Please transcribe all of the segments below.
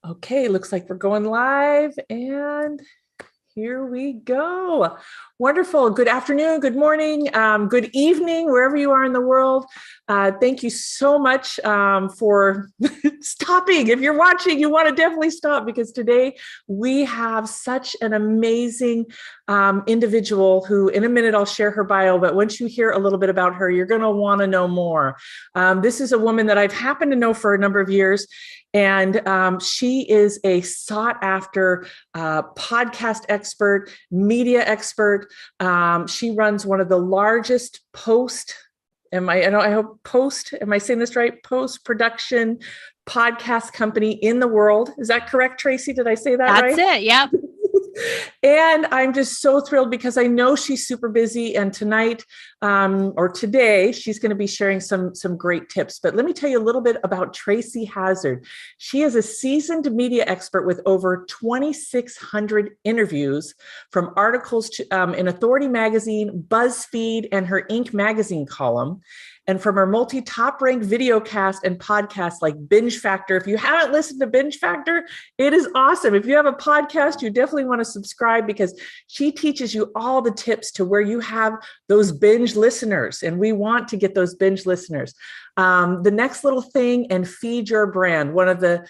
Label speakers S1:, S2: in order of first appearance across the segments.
S1: Okay, looks like we're going live and here we go. Wonderful. Good afternoon, good morning, good evening, wherever you are in the world. Thank you so much for stopping. If you're watching, you want to definitely stop because today we have such an amazing individual who, in a minute, I'll share her bio, but once you hear a little bit about her, you're going to want to know more. This is a woman that I've happened to know for a number of years. And she is a sought after podcast expert, media expert. She runs one of the largest am I saying this right? Post-production podcast company in the world. Is that correct, Tracy? Did I say that right?
S2: That's it. Yep.
S1: And I'm just so thrilled because I know she's super busy. And tonight or today, she's going to be sharing some great tips. But let me tell you a little bit about Tracy Hazzard. She is a seasoned media expert with over 2,600 interviews from articles in Authority Magazine, BuzzFeed, and her Inc. magazine column. And from her multi-top ranked videocast and podcasts like Binge Factor. If you haven't listened to Binge Factor, it is awesome. If you have a podcast, you definitely want to subscribe because she teaches you all the tips to where you have those binge listeners. And we want to get those binge listeners. The next little thing, and feed your brand. One of the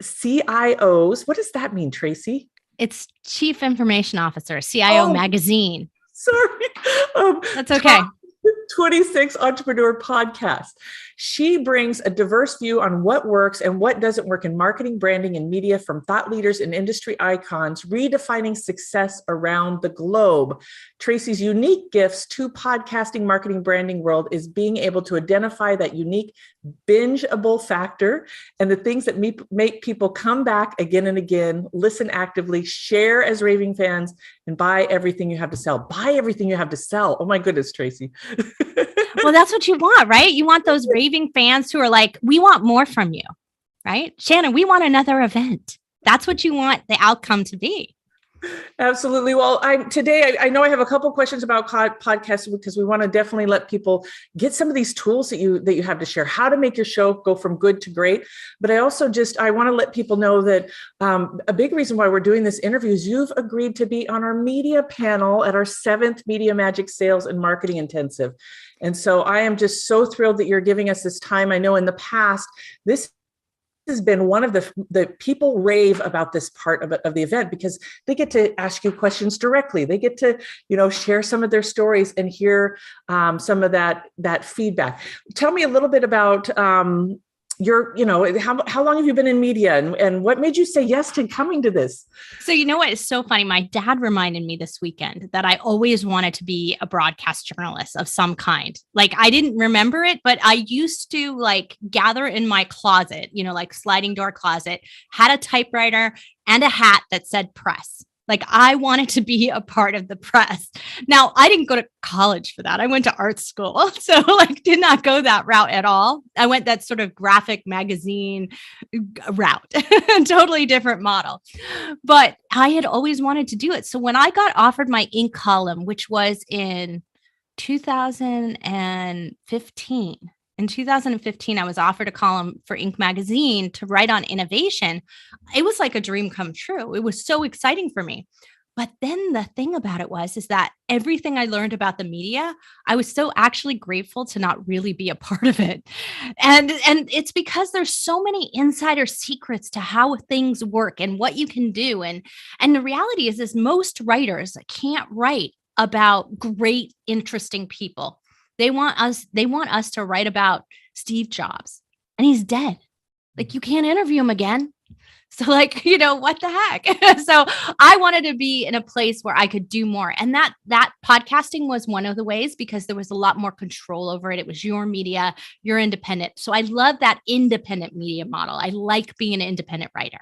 S1: CIOs. What does that mean, Tracy?
S2: It's Chief Information Officer, CIO magazine.
S1: Sorry.
S2: That's okay.
S1: 26 Entrepreneur Podcast. She brings a diverse view on what works and what doesn't work in marketing, branding, and media from thought leaders and industry icons, redefining success around the globe. Tracy's unique gifts to podcasting, marketing, branding world is being able to identify that unique binge-able factor and the things that make people come back again and again, listen actively, share as raving fans, and buy everything you have to sell. Buy everything you have to sell. Oh my goodness, Tracy.
S2: Well, that's what you want, right? You want those raving fans who are like, we want more from you, right? Shannon, we want another event. That's what you want the outcome to be.
S1: Absolutely. Well, today I know I have a couple questions about podcasts because we want to definitely let people get some of these tools that you have to share, how to make your show go from good to great. But I also I want to let people know that a big reason why we're doing this interview is you've agreed to be on our media panel at our 7th Media Magic Sales and Marketing Intensive. And so I am just so thrilled that you're giving us this time. I know in the past, this has been one of the people rave about this part of the event because they get to ask you questions directly. They get to, share some of their stories and hear some of that feedback. Tell me a little bit about how long have you been in media and what made you say yes to coming to this?
S2: So you know what is so funny? My dad reminded me this weekend that I always wanted to be a broadcast journalist of some kind. Like I didn't remember it, but I used to gather in my closet, like sliding door closet, had a typewriter and a hat that said press. Like I wanted to be a part of the press. Now, I didn't go to college for that. I went to art school. So did not go that route at all. I went that sort of graphic magazine route, totally different model. But I had always wanted to do it. So when I got offered my Inc. column, which was in 2015, in 2015, I was offered a column for Inc. magazine to write on innovation. It was like a dream come true. It was so exciting for me. But then the thing about it is that everything I learned about the media, I was so actually grateful to not really be a part of it. And it's because there's so many insider secrets to how things work and what you can do. And the reality is most writers can't write about great, interesting people. They want us to write about Steve Jobs and he's dead. You can't interview him again. So what the heck? So I wanted to be in a place where I could do more. And that podcasting was one of the ways because there was a lot more control over it. It was your media, you're independent. So I love that independent media model. I like being an independent writer.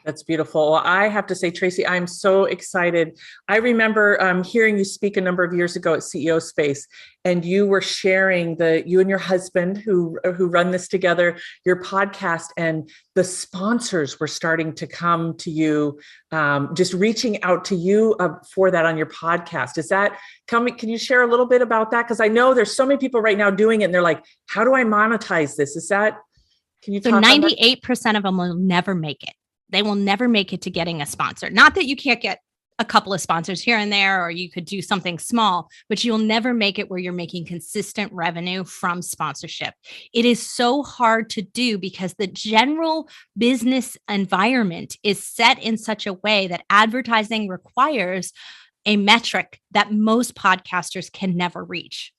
S1: That's beautiful. Well, I have to say, Tracy, I'm so excited. I remember hearing you speak a number of years ago at CEO Space, and you were sharing you and your husband who run this together, your podcast, and the sponsors were starting to come to you, just reaching out to you for that on your podcast. Is that coming? Can you share a little bit about that? Because I know there's so many people right now doing it, and they're like, how do I monetize this? Is that Can you
S2: So
S1: talk on that?
S2: 98% of them will never make it. They will never make it to getting a sponsor. Not that you can't get a couple of sponsors here and there, or you could do something small, but you'll never make it where you're making consistent revenue from sponsorship. It is so hard to do because the general business environment is set in such a way that advertising requires a metric that most podcasters can never reach.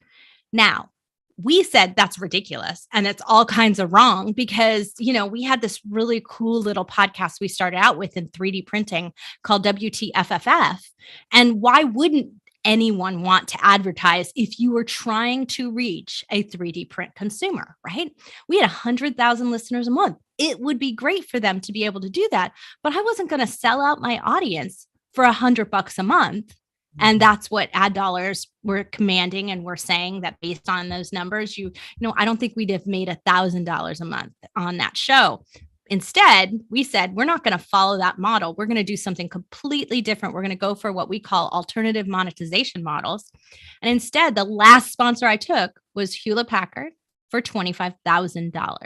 S2: Now, we said that's ridiculous and it's all kinds of wrong because, we had this really cool little podcast we started out with in 3D printing called WTFFF. And why wouldn't anyone want to advertise if you were trying to reach a 3D print consumer, right? We had 100,000 listeners a month. It would be great for them to be able to do that, but I wasn't going to sell out my audience for $100 a month. And that's what ad dollars were commanding. And we're saying that based on those numbers, I don't think we'd have made $1,000 a month on that show. Instead, we said, we're not going to follow that model. We're going to do something completely different. We're going to go for what we call alternative monetization models. And instead, the last sponsor I took was Hewlett Packard for $25,000.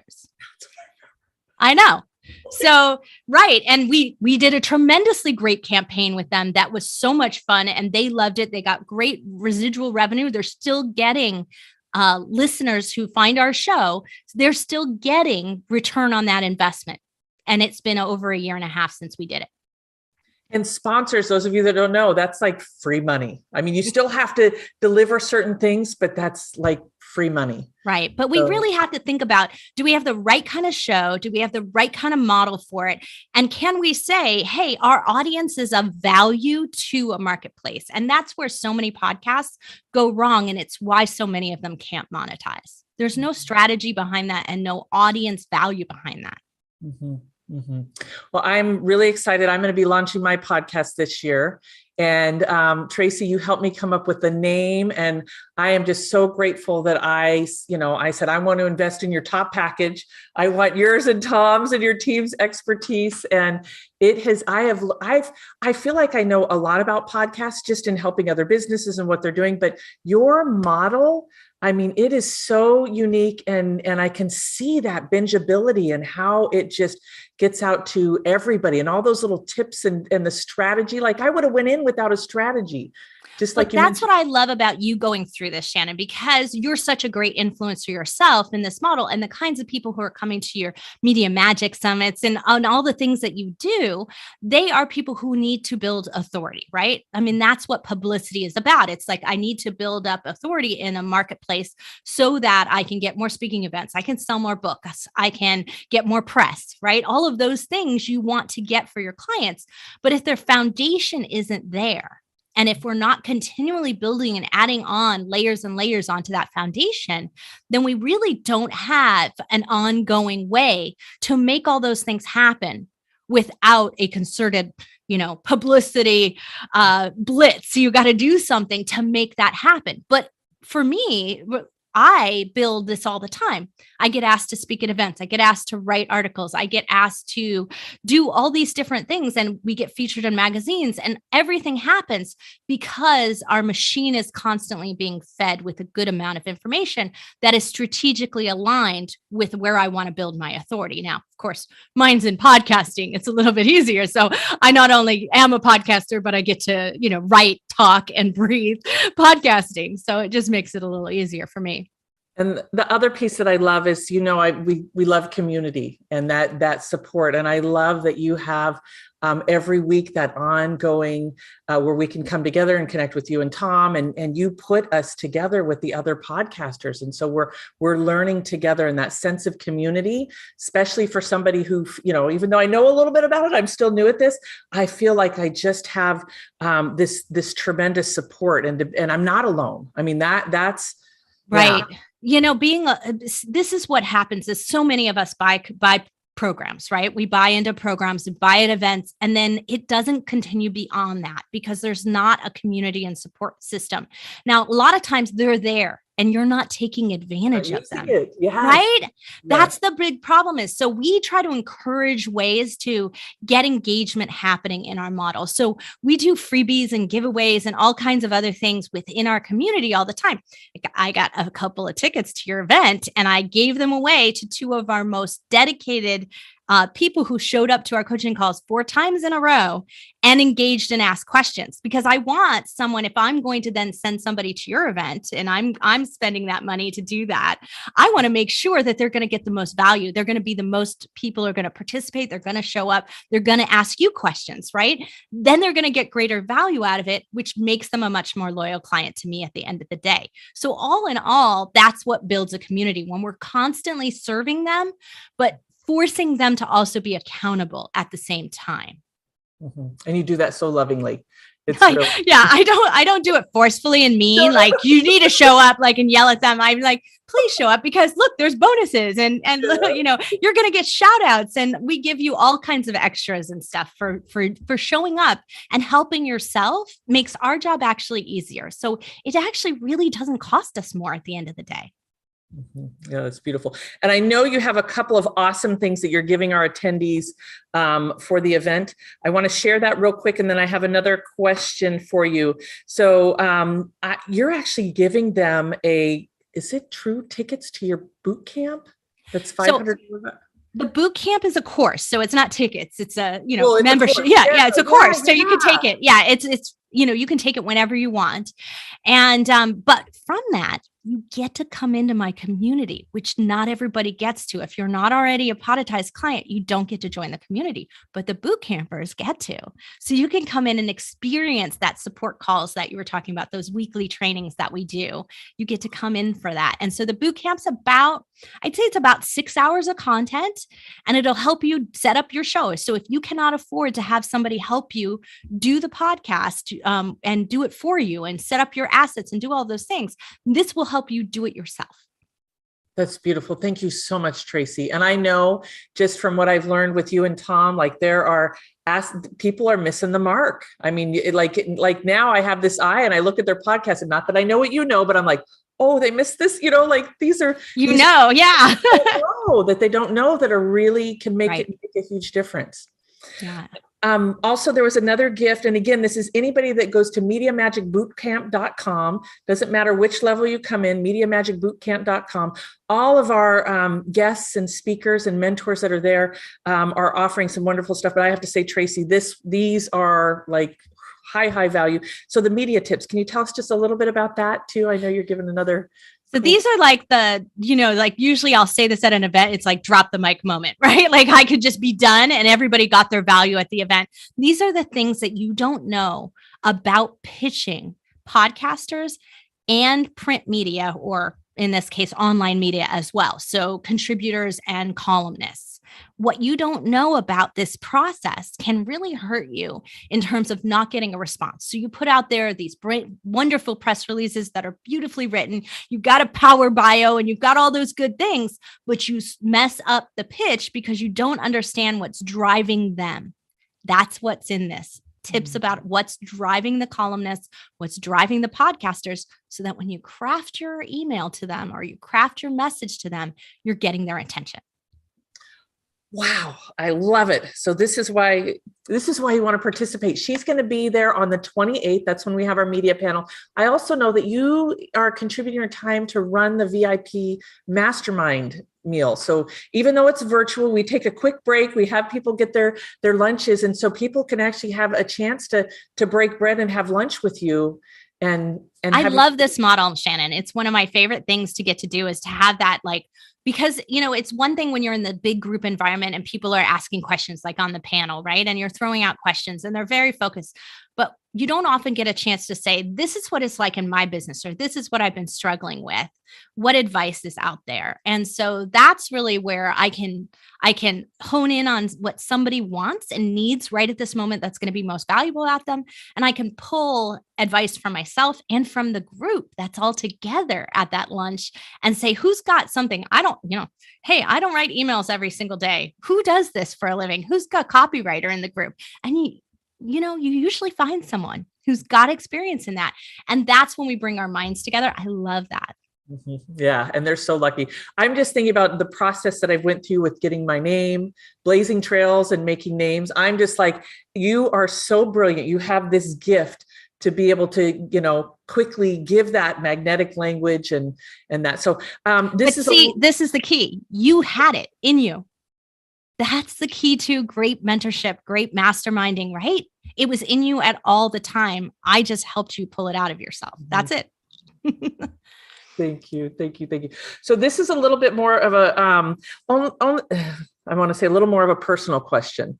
S2: I know. So, right. And we did a tremendously great campaign with them. That was so much fun and they loved it. They got great residual revenue. They're still getting listeners who find our show. They're still getting return on that investment. And it's been over a year and a half since we did it.
S1: And sponsors, those of you that don't know, that's like free money. I mean, you still have to deliver certain things, but that's like free money.
S2: Right. But we really have to think about, do we have the right kind of show? Do we have the right kind of model for it? And can we say, hey, our audience is of value to a marketplace? And that's where so many podcasts go wrong. And it's why so many of them can't monetize. There's no strategy behind that and no audience value behind that.
S1: Mm-hmm. Mm-hmm. Well, I'm really excited. I'm going to be launching my podcast this year. And Tracy, you helped me come up with the name. And I am just so grateful that I said, I want to invest in your top package. I want yours and Tom's and your team's expertise. And I feel like I know a lot about podcasts just in helping other businesses and what they're doing, but your model, I mean, it is so unique and I can see that bingeability and how it just gets out to everybody and all those little tips and the strategy. Like I would have went in without a strategy. Just like
S2: that's what I love about you going through this, Shannon, because you're such a great influencer yourself in this model and the kinds of people who are coming to your Media Magic Summits and on all the things that you do, they are people who need to build authority, right? I mean, that's what publicity is about. It's like, I need to build up authority in a marketplace so that I can get more speaking events. I can sell more books. I can get more press, right? All of those things you want to get for your clients. But if their foundation isn't there, and if we're not continually building and adding on layers and layers onto that foundation, then we really don't have an ongoing way to make all those things happen without a concerted, publicity blitz. So you got to do something to make that happen. But for me, I build this all the time. I get asked to speak at events. I get asked to write articles. I get asked to do all these different things. And we get featured in magazines and everything happens because our machine is constantly being fed with a good amount of information that is strategically aligned with where I want to build my authority. Now, of course, mine's in podcasting. It's a little bit easier. So I not only am a podcaster, but I get to, write, talk, and breathe podcasting. So it just makes it a little easier for me.
S1: And the other piece that I love is, we love community and that support. And I love that you have every week that ongoing where we can come together and connect with you and Tom, and you put us together with the other podcasters. And so we're learning together in that sense of community, especially for somebody who, even though I know a little bit about it, I'm still new at this. I feel like I just have this tremendous support and I'm not alone. I mean, that's
S2: right. Yeah. This is what happens is so many of us buy programs, right? We buy into programs, we buy at events, and then it doesn't continue beyond that because there's not a community and support system. Now, a lot of times they're there. and you're not taking advantage of them.
S1: Yes.
S2: Right?
S1: Yes.
S2: That's the big problem is. So we try to encourage ways to get engagement happening in our model. So we do freebies and giveaways and all kinds of other things within our community all the time. I got a couple of tickets to your event and I gave them away to two of our most dedicated people who showed up to our coaching calls 4 times in a row and engaged and asked questions, because I want someone, if I'm going to then send somebody to your event and I'm spending that money to do that, I want to make sure that they're going to get the most value. They're going to be the most people are going to participate. They're going to show up. They're going to ask you questions, right? Then they're going to get greater value out of it, which makes them a much more loyal client to me at the end of the day. So all in all, that's what builds a community, when we're constantly serving them, but forcing them to also be accountable at the same time.
S1: Mm-hmm. And you do that so lovingly. It's
S2: really- yeah, I don't do it forcefully and mean. Like, you need to show up, like, and yell at them. I'm like, please show up, because look, there's bonuses and you know, you're going to get shout outs, and we give you all kinds of extras and stuff for showing up and helping yourself. Makes our job actually easier. So it actually really doesn't cost us more at the end of the day.
S1: Mm-hmm. Yeah, that's beautiful. And I know you have a couple of awesome things that you're giving our attendees for the event. I want to share that real quick, and then I have another question for you. So you're actually giving them is it true, tickets to your boot camp? That's $500.
S2: The boot camp is a course, so it's not tickets. It's a membership. Yeah, it's a course, so you can take it. Yeah, it's you can take it whenever you want, and but from that, you get to come into my community, which not everybody gets to. If you're not already a Podetize client, you don't get to join the community, but the boot campers get to. So you can come in and experience that support calls that you were talking about, those weekly trainings that we do. You get to come in for that. And so the boot camp's I'd say it's about 6 hours of content, and it'll help you set up your show. So if you cannot afford to have somebody help you do the podcast and do it for you and set up your assets and do all those things, this will help you do it yourself.
S1: That's beautiful. Thank you so much, Tracy. And I know just from what I've learned with you and Tom, like people are missing the mark. I mean, like now I have this eye and I look at their podcast, and not that I know what you know, but I'm like, oh, they missed this, like these are,
S2: yeah.
S1: that they don't know that are really can make it make a huge difference.
S2: Yeah.
S1: Also, there was another gift. And again, this is anybody that goes to MediaMagicBootcamp.com. Doesn't matter which level you come in, MediaMagicBootcamp.com. All of our guests and speakers and mentors that are there are offering some wonderful stuff. But I have to say, Tracy, these are like high value. So the media tips, can you tell us just a little bit about that too? I know you're giving another.
S2: So these are like like usually I'll say this at an event, it's like drop the mic moment, right? Like I could just be done and everybody got their value at the event. These are the things that you don't know about pitching podcasters and print media, or in this case, online media as well. So contributors and columnists. What you don't know about this process can really hurt you in terms of not getting a response. So you put out there these wonderful press releases that are beautifully written. You've got a power bio and you've got all those good things, but you mess up the pitch because you don't understand what's driving them. That's what's in this. Tips about what's driving the columnists, what's driving the podcasters, so that when you craft your email to them or you craft your message to them, you're getting their attention.
S1: Wow, I love it. So this is why you want to participate. She's going to be there on the 28th. That's when we have our media panel. I also know that you are contributing your time to run the VIP mastermind meal. So even though it's virtual, we take a quick break. We have people get their lunches. And so people can actually have a chance to break bread and have lunch with you. And
S2: I love this model, Shannon. It's one of my favorite things to get to do, is to have that, because, it's one thing when you're in the big group environment and people are asking questions like on the panel, right? And you're throwing out questions and they're very focused, but you don't often get a chance to say, this is what it's like in my business, or this is what I've been struggling with. What advice is out there? And so that's really where I can hone in on what somebody wants and needs right at this moment that's going to be most valuable at them. And I can pull advice from myself and from the group that's all together at that lunch and say, who's got something? Hey, I don't write emails every single day. Who does this for a living? Who's got copywriter in the group? And you usually find someone who's got experience in that. And that's when we bring our minds together. I love that.
S1: Mhm. Yeah, and they're so lucky. I'm just thinking about the process that I went through with getting my name, blazing trails and making names. I'm just like, you are so brilliant. You have this gift to be able to, quickly give that magnetic language and that. So
S2: But see, this is the key. You had it in you. That's the key to great mentorship, great masterminding, right? It was in you at all the time. I just helped you pull it out of yourself. That's it.
S1: Thank you. Thank you. Thank you. So this is a little bit more of a, I want to say a little more of a personal question.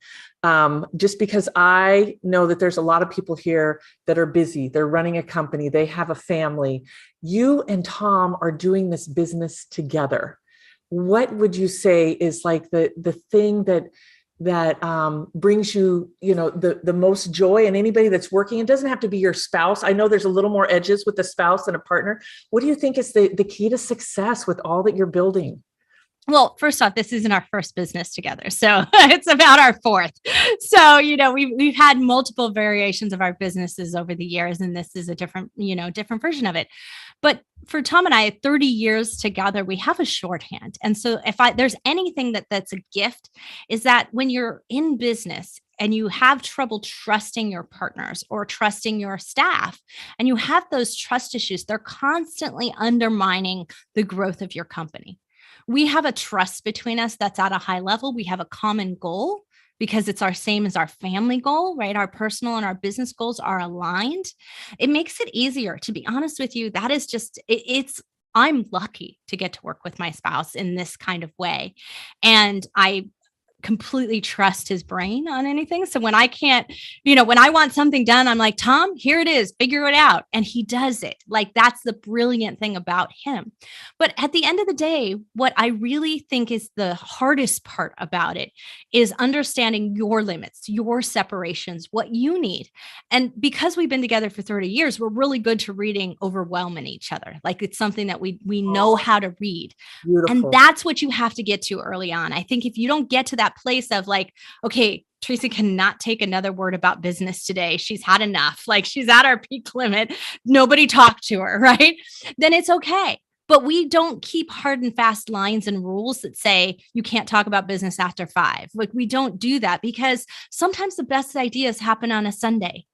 S1: Just because I know that there's a lot of people here that are busy. They're running a company. They have a family. You and Tom are doing this business together. What would you say is like the thing that brings you, the most joy? And anybody that's working, it doesn't have to be your spouse. I know there's a little more edges with a spouse than a partner. What do you think is the key to success with all that you're building?
S2: Well, first off, this isn't our first business together. So it's about our fourth. So, we've had multiple variations of our businesses over the years, and this is a different version of it. But for Tom and I, 30 years together, we have a shorthand. And so if there's anything that's a gift, is that when you're in business and you have trouble trusting your partners or trusting your staff, and you have those trust issues, they're constantly undermining the growth of your company. We have a trust between us that's at a high level. We have a common goal because it's our same as our family goal, right? Our personal and our business goals are aligned. It makes it easier. To be honest with you, that is just, I'm lucky to get to work with my spouse in this kind of way. And I completely trust his brain on anything. So when I can't, when I want something done, I'm like, Tom, here it is, figure it out. And he does it. Like, that's the brilliant thing about him. But at the end of the day, what I really think is the hardest part about it is understanding your limits, your separations, what you need. And because we've been together for 30 years, we're really good to reading overwhelming each other. Like, it's something that we know how to read. Beautiful. And that's what you have to get to early on. I think if you don't get to that place of like, okay, Tracy cannot take another word about business today. She's had enough. Like, she's at our peak limit. Nobody talked to her, right? Then it's okay. But we don't keep hard and fast lines and rules that say you can't talk about business after 5. Like, we don't do that because sometimes the best ideas happen on a Sunday.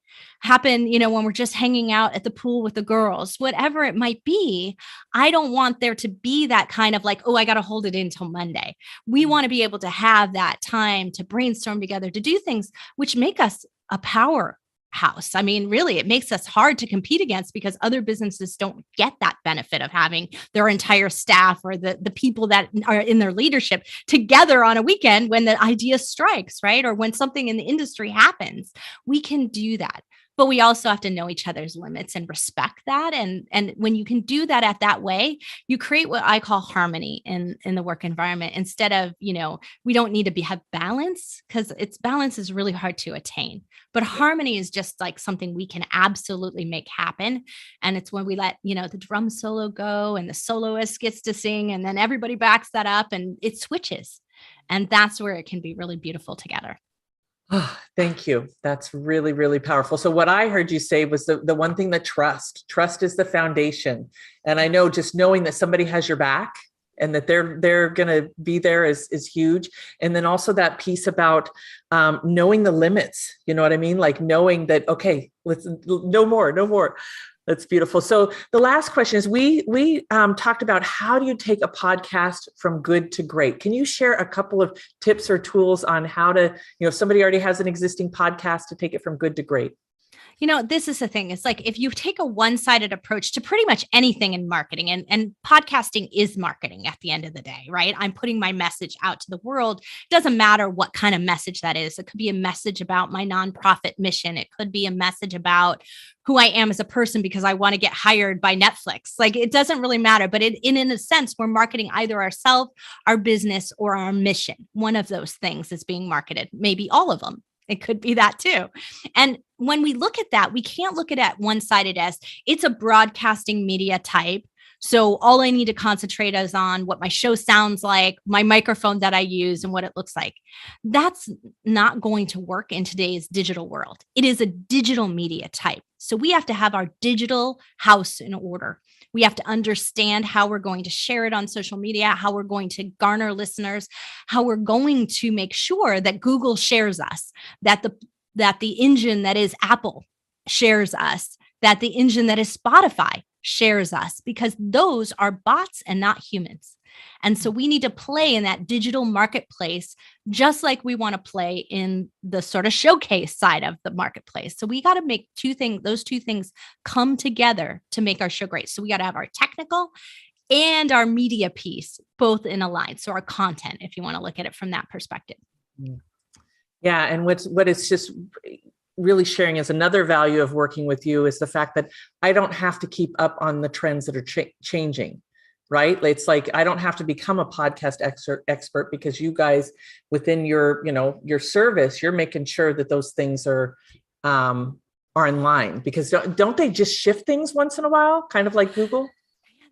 S2: Happen, when we're just hanging out at the pool with the girls, whatever it might be. I don't want there to be that kind of like, oh, I got to hold it in till Monday. We want to be able to have that time to brainstorm together, to do things which make us a powerhouse. I mean, really, it makes us hard to compete against because other businesses don't get that benefit of having their entire staff or the people that are in their leadership together on a weekend when the idea strikes, right? Or when something in the industry happens. We can do that. But we also have to know each other's limits and respect that. And when you can do that at that way, you create what I call harmony in the work environment. Instead of, we don't need to have balance, because balance is really hard to attain. But harmony is just like something we can absolutely make happen. And it's when we let, the drum solo go and the soloist gets to sing, and then everybody backs that up and it switches. And that's where it can be really beautiful together.
S1: Oh, thank you. That's really, really powerful. So what I heard you say was the one thing, that trust is the foundation. And I know just knowing that somebody has your back and that they're going to be there is huge. And then also that piece about knowing the limits, you know what I mean? Like knowing that, okay, let's no more. That's beautiful. So the last question is, we talked about how do you take a podcast from good to great? Can you share a couple of tips or tools on how to, if somebody already has an existing podcast, to take it from good to great?
S2: This is the thing. It's like if you take a one-sided approach to pretty much anything in marketing, and podcasting is marketing at the end of the day, right? I'm putting my message out to the world. It doesn't matter what kind of message that is. It could be a message about my nonprofit mission. It could be a message about who I am as a person because I want to get hired by Netflix. Like, it doesn't really matter, but in a sense, we're marketing either ourselves, our business, or our mission. One of those things is being marketed, maybe all of them. It could be that too. And when we look at that, we can't look at it one-sided as it's a broadcasting media type. So all I need to concentrate is on what my show sounds like, my microphone that I use, and what it looks like. That's not going to work in today's digital world. It is a digital media type. So we have to have our digital house in order. We have to understand how we're going to share it on social media, how we're going to garner listeners, how we're going to make sure that Google shares us, that the engine that is Apple shares us, that the engine that is Spotify shares us, because those are bots and not humans. And so we need to play in that digital marketplace, just like we want to play in the sort of showcase side of the marketplace. So we got to make those two things come together to make our show great. So we got to have our technical and our media piece both in a line. So our content, if you want to look at it from that perspective.
S1: Yeah. And what it's just really sharing as another value of working with you is the fact that I don't have to keep up on the trends that are changing. Right? It's like, I don't have to become a podcast expert because you guys within your service, you're making sure that those things are in line, because don't they just shift things once in a while? Kind of like Google.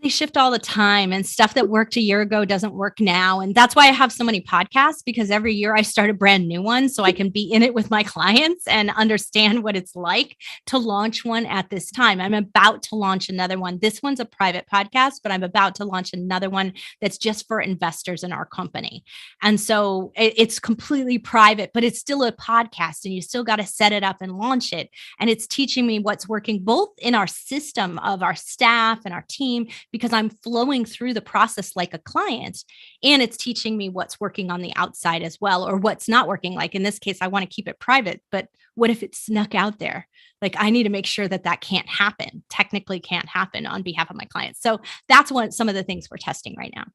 S2: They shift all the time, and stuff that worked a year ago doesn't work now. And that's why I have so many podcasts, because every year I start a brand new one so I can be in it with my clients and understand what it's like to launch one at this time. I'm about to launch another one. This one's a private podcast, but I'm about to launch another one that's just for investors in our company. And so it's completely private, but it's still a podcast, and you still got to set it up and launch it. And it's teaching me what's working both in our system of our staff and our team, because I'm flowing through the process like a client, and it's teaching me what's working on the outside as well, or what's not working. Like in this case, I want to keep it private, but what if it snuck out there? Like I need to make sure that can't happen, technically can't happen on behalf of my clients. So that's some of the things we're testing right now.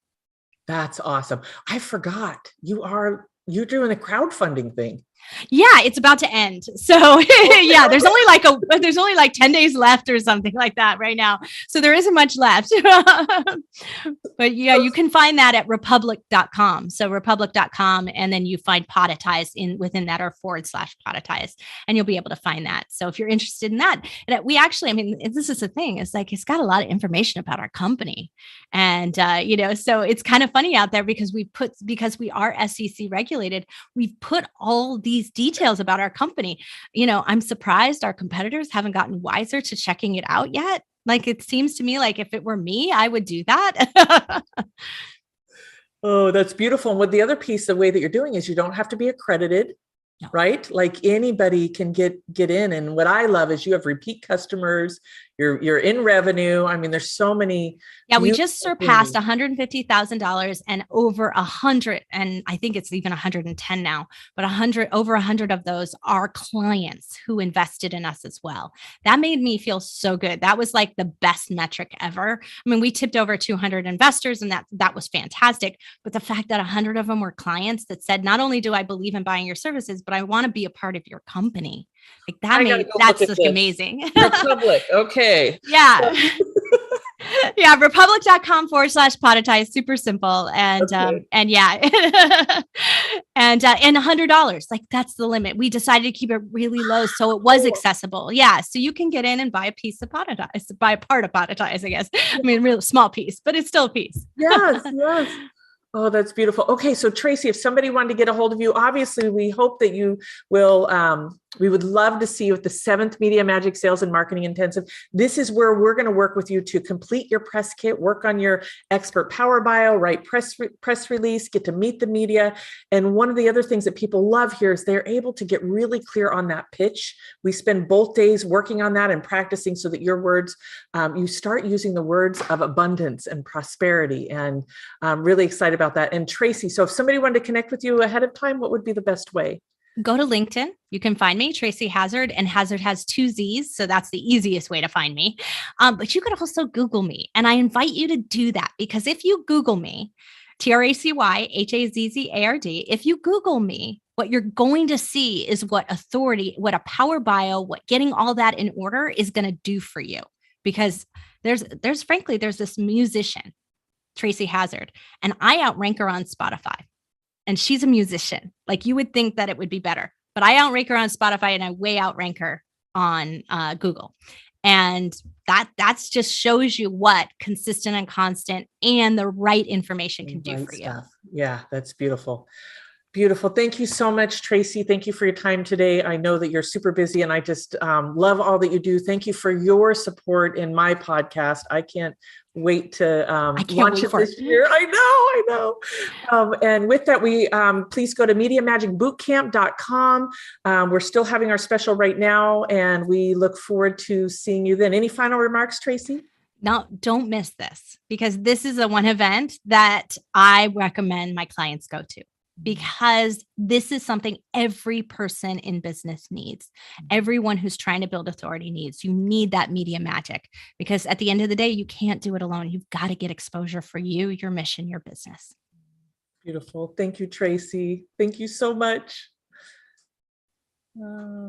S1: That's awesome. I forgot you're doing a crowdfunding thing.
S2: Yeah, it's about to end. So yeah, there's only like 10 days left or something like that right now. So there isn't much left. But yeah, you can find that at republic.com. So republic.com, and then you find Podetize within that, or /Podetize, and you'll be able to find that. So if you're interested in that, and we actually, I mean, this is the thing. It's like, it's got a lot of information about our company. And, so it's kind of funny out there because we are SEC regulated, we've put all these details about our company. I'm surprised our competitors haven't gotten wiser to checking it out yet. Like, it seems to me like if it were me, I would do that.
S1: Oh, that's beautiful. And with the other piece, the way that you're doing is you don't have to be accredited. No. Right? Like anybody can get in. And what I love is you have repeat customers, you're in revenue. I mean, there's so many.
S2: Yeah, we just surpassed $150,000 and over 100. And I think it's even 110 now, but over 100 of those are clients who invested in us as well. That made me feel so good. That was like the best metric ever. I mean, we tipped over 200 investors, and that was fantastic. But the fact that 100 of them were clients that said, not only do I believe in buying your services, but I want to be a part of your company. Like that's just amazing.
S1: Republic. Okay.
S2: Yeah. Yeah. Republic.com /Podetize. Super simple. And, okay. And yeah. and $100. Like that's the limit. We decided to keep it really low, so it was accessible. Yeah. So you can get in and buy a piece of Podetize, buy a part of Podetize, I guess. I mean, real small piece, but it's still a piece.
S1: Yes. Yes. Oh, that's beautiful. Okay. So Tracy, if somebody wanted to get a hold of you, obviously we hope that you will, we would love to see you at the 7th Media Magic Sales and Marketing Intensive. This is where we're going to work with you to complete your press kit, work on your expert power bio, write press release, get to meet the media. And one of the other things that people love here is they're able to get really clear on that pitch. We spend both days working on that and practicing so that your words, you start using the words of abundance and prosperity. And I'm really excited about that. And Tracy, so if somebody wanted to connect with you ahead of time, what would be the best way?
S2: Go to LinkedIn. You can find me, Tracy Hazzard, and Hazzard has 2 Z's. So that's the easiest way to find me. But you could also Google me. And I invite you to do that, because if you Google me, TracyHazzard, if you Google me, what you're going to see is what a power bio, what getting all that in order is going to do for you. Because there's this musician, Tracy Hazzard, and I outrank her on Spotify. And she's a musician. Like, you would think that it would be better, but I outrank her on Spotify and I way outrank her on Google. And that's just shows you what consistent and constant and the right information can do for you.
S1: Yeah, that's beautiful. Beautiful. Thank you so much, Tracy. Thank you for your time today. I know that you're super busy and I just love all that you do. Thank you for your support in my podcast. I can't wait to launch it this year. I know. And with that, we please go to MediaMagicBootcamp.com. We're still having our special right now, and we look forward to seeing you then. Any final remarks, Tracy?
S2: Now, don't miss this, because this is a one event that I recommend my clients go to, because this is something every person in business needs. Everyone who's trying to build authority needs. You need that media magic, because at the end of the day, you can't do it alone. You've got to get exposure for you, your mission, your business.
S1: Beautiful. Thank you, Tracy. Thank you so much.